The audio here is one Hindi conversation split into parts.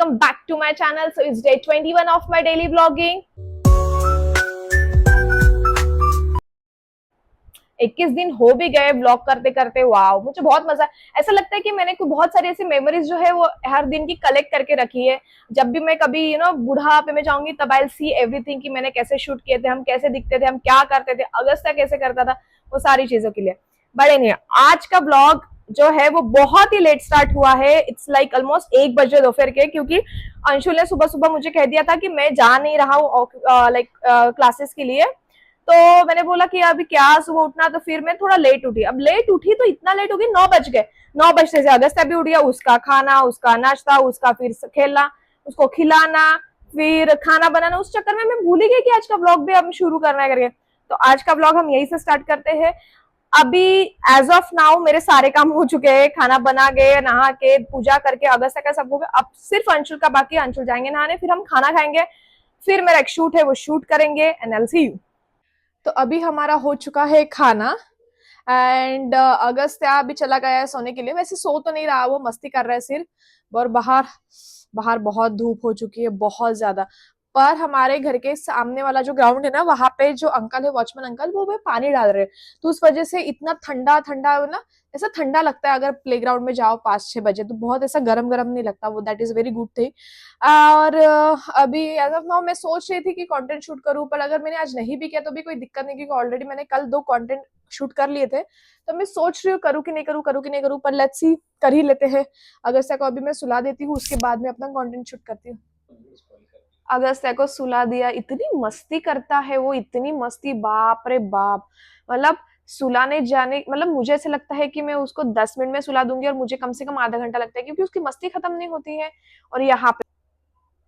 welcome back to my channel. So it's day 21 of my daily vlogging. 21 दिन हो भी गए ब्लॉग करते करते। वाओ, मुझे बहुत मजा, ऐसा लगता है कि मैंने बहुत सारी ऐसी मेमोरीज जो है वो हर दिन की कलेक्ट करके रखी है। जब भी मैं कभी बुढ़ापे में जाऊंगी तब आई सी एवरीथिंग कि मैंने कैसे शूट किए थे, हम कैसे दिखते थे, हम क्या करते थे, अगस्त्या कैसे करता था, वो सारी चीजों के लिए। बट एनीवे, आज का ब्लॉग जो है वो बहुत ही लेट स्टार्ट हुआ है। इट्स लाइक ऑलमोस्ट 1 बजे दोपहर के, क्योंकि अंशुल ने सुबह सुबह मुझे कह दिया था कि मैं जा नहीं रहा हूँ लाइक क्लासेस के लिए। तो मैंने बोला कि अभी क्या सुबह उठना, तो फिर मैं थोड़ा लेट उठी। अब लेट उठी तो इतना लेट हो गई, 9 बज गए। 9 बजने से अगस्त्या भी उठ गया, उसका खाना, उसका नाश्ता, उसका फिर खेलना, उसको खिलाना, फिर खाना बनाना। उस चक्कर में मैं भूल ही गई कि आज का ब्लॉग भी हम शुरू करना है करके। तो आज का ब्लॉग हम यही से स्टार्ट करते हैं। अभी एज ऑफ नाउ मेरे सारे काम हो चुके हैं, खाना बना गए, नहा के, पूजा करके, अगस्त्या का सब हो गया। अब सिर्फ अंशुल का बाकी। अंशुल जाएंगे नहाने, फिर हम खाना खाएंगे, फिर मेरा एक शूट है वो शूट करेंगे and I will see you. तो अभी हमारा हो चुका है खाना एंड अगस्त्या अभी चला गया है सोने के लिए। वैसे सो तो नहीं रहा, वो मस्ती कर रहा है सिर्फ। और बाहर बाहर बहुत धूप हो चुकी है, बहुत ज्यादा। पर हमारे घर के सामने वाला जो ग्राउंड है ना, वहां पे जो अंकल है, वॉचमैन अंकल, वो पानी डाल रहे हैं। तो उस वजह से इतना ठंडा ठंडा ना, ऐसा ठंडा लगता है। अगर प्लेग्राउंड में जाओ 5-6 बजे तो बहुत ऐसा गरम गरम नहीं लगता वो। That is very good thing. और अभी एज ऑफ नाउ मैं सोच रही थी कि कंटेंट शूट करूं, पर अगर मैंने आज नहीं भी किया तो भी कोई दिक्कत नहीं, क्योंकि ऑलरेडी मैंने कल 2 कंटेंट शूट कर लिए थे। तो मैं सोच रही हूँ करूँ कि नहीं करूँ, करूँ कि नहीं करूँ, पर लेट्स सी, कर ही लेते हैं। अगस्त्या को अभी मैं सुला देती हूँ, उसके बाद में अपना कंटेंट शूट करती हूँ। अगस्त्या को सुला दिया। इतनी मस्ती करता है वो, इतनी मस्ती, बाप रे बाप। मतलब सुलाने जाने, मतलब मुझे ऐसे लगता है कि मैं उसको 10 मिनट में सुला दूंगी और मुझे कम से कम आधा घंटा लगता है, क्योंकि उसकी मस्ती खत्म नहीं होती है। और यहाँ पे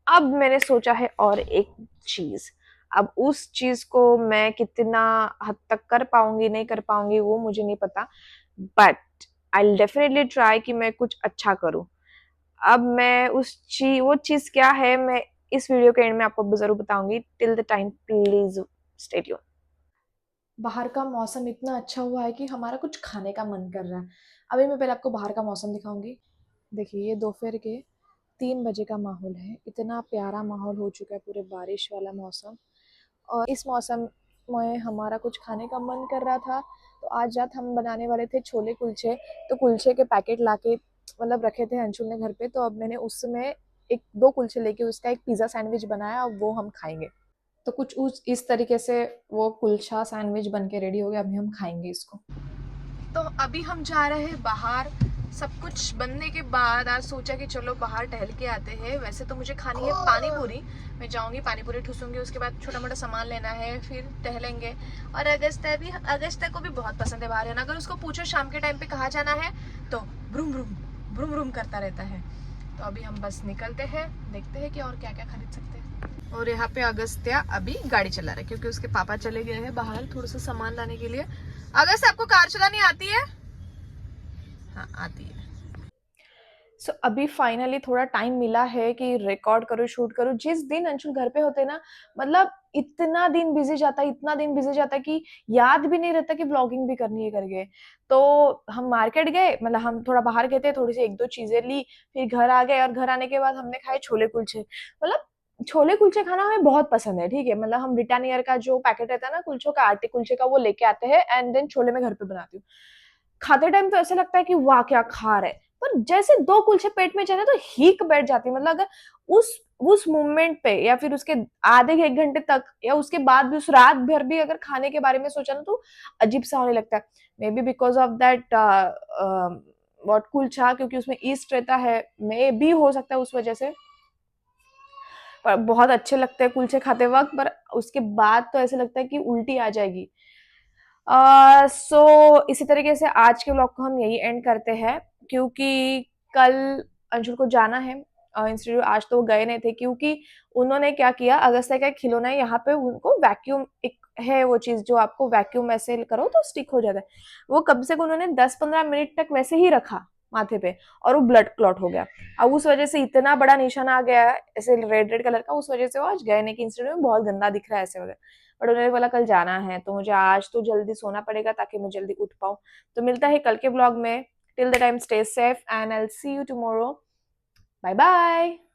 अब मैंने सोचा है और एक चीज। अब उस चीज को मैं कितना हद तक कर पाऊंगी नहीं कर पाऊंगी वो मुझे नहीं पता, बट आई डेफिनेटली ट्राई कि मैं कुछ अच्छा करूं। अब मैं वो चीज क्या है, मैं इस वीडियो के एंड में आपको जरूर बताऊंगी। Till the time please stay tune. बाहर का मौसम इतना अच्छा हुआ है कि हमारा कुछ खाने का मन कर रहा है। अभी मैं पहले आपको बाहर का मौसम दिखाऊंगी। देखिए, ये दोपहर के 3 बजे का माहौल है। इतना प्यारा माहौल हो चुका है, पूरे बारिश वाला मौसम। और इस मौसम में हमारा कुछ खाने का मन कर रहा था। तो आज रात हम बनाने वाले थे छोले कुलचे। तो कुलचे के पैकेट लाके मतलब रखे थे अंशुल ने घर पे। तो अब मैंने उसमें 1-2 कुलचे लेके उसका एक पिज़्ज़ा सैंडविच बनाया, और वो हम खाएंगे। तो कुछ इस तरीके से वो कुलचा सैंडविच बन के रेडी हो गया। अभी हम खाएंगे इसको। तो अभी हम जा रहे हैं बाहर। सब कुछ बनने के बाद आज सोचा कि चलो बाहर टहल के आते हैं। वैसे तो मुझे खानी है पानी पूरी, मैं जाऊंगी पानी पूरी ठूसूंगी, उसके बाद छोटा मोटा सामान लेना है, फिर टहलेंगे। और अगस्त्या को भी बहुत पसंद है बाहर रहना। अगर उसको पूछो शाम के टाइम पे कहाँ जाना है तो ब्रूम ब्रूम ब्रूम ब्रूम करता रहता है। तो अभी हम बस निकलते हैं, देखते हैं कि और क्या क्या खरीद सकते हैं। और यहाँ पे अगस्त्या अभी गाड़ी चला रहा है, क्योंकि उसके पापा चले गए हैं बाहर थोड़ा सा सामान लाने के लिए। अगस्त्या, आपको कार चलानी आती है? हाँ, आती है। सो अभी फाइनली थोड़ा टाइम मिला है कि रिकॉर्ड करूँ, शूट करूँ। जिस दिन अंशुल घर पे होते ना, मतलब इतना दिन बिजी जाता है, इतना दिन बिजी जाता है कि याद भी नहीं रहता कि व्लॉगिंग भी करनी है करके। तो हम मार्केट गए, मतलब हम थोड़ा बाहर गए थे, थोड़ी सी 1-2 चीजें ली, फिर घर आ गए। और घर आने के बाद हमने खाए छोले कुलचे। मतलब छोले कुलचे खाना हमें बहुत पसंद है, ठीक है। मतलब हम ब्रिटानियर का जो पैकेट रहता है ना कुलचों का, आटे कुलचे का, वो लेके आते हैं एंड देन छोले में घर पे बनाती हूँ। खाते टाइम तो ऐसा लगता है कि वाह क्या खा रहे, पर जैसे 2 कुलचे पेट में जाते तो हिक बैठ जाती है। मतलब अगर उस मोमेंट पे या फिर उसके आधे 1 घंटे तक या उसके बाद भी उस रात भर भी अगर खाने के बारे में सोचा ना तो अजीब सा होने लगता है। May be because of that what kulcha, क्योंकि उसमें ईस्ट रहता है, मे भी हो सकता है उस वजह से। पर बहुत अच्छे लगते हैं कुलचे खाते वक्त, पर उसके बाद तो ऐसे लगता है कि उल्टी आ जाएगी। इसी तरीके से आज के व्लॉग को हम यही एंड करते हैं, क्योंकि कल अंशुल को जाना है इंस्टीट्यूट। आज तो वो गए नहीं थे, क्योंकि उन्होंने क्या किया, अगस्त्या का एक खिलौना है, यहाँ पे उनको वैक्यूम एक है वो चीज जो आपको वैक्यूम ऐसे करो तो स्टिक हो जाता है। वो कम से कम उन्होंने 10-15 मिनट तक वैसे ही रखा माथे पे, और वो ब्लड क्लॉट हो गया। अब उस वजह से इतना बड़ा निशान आ गया है ऐसे रेड रेड कलर का, उस वजह से वो आज गए नहीं कि इंस्टीट्यूट में बहुत गंदा दिख रहा है ऐसे वगैरह। बट उन्होंने बोला कल जाना है, तो मुझे आज तो जल्दी सोना पड़ेगा ताकि मैं जल्दी उठ पाऊँ। तो मिलता है कल के ब्लॉग में। Till the time stay safe and I will see you tomorrow. Bye bye.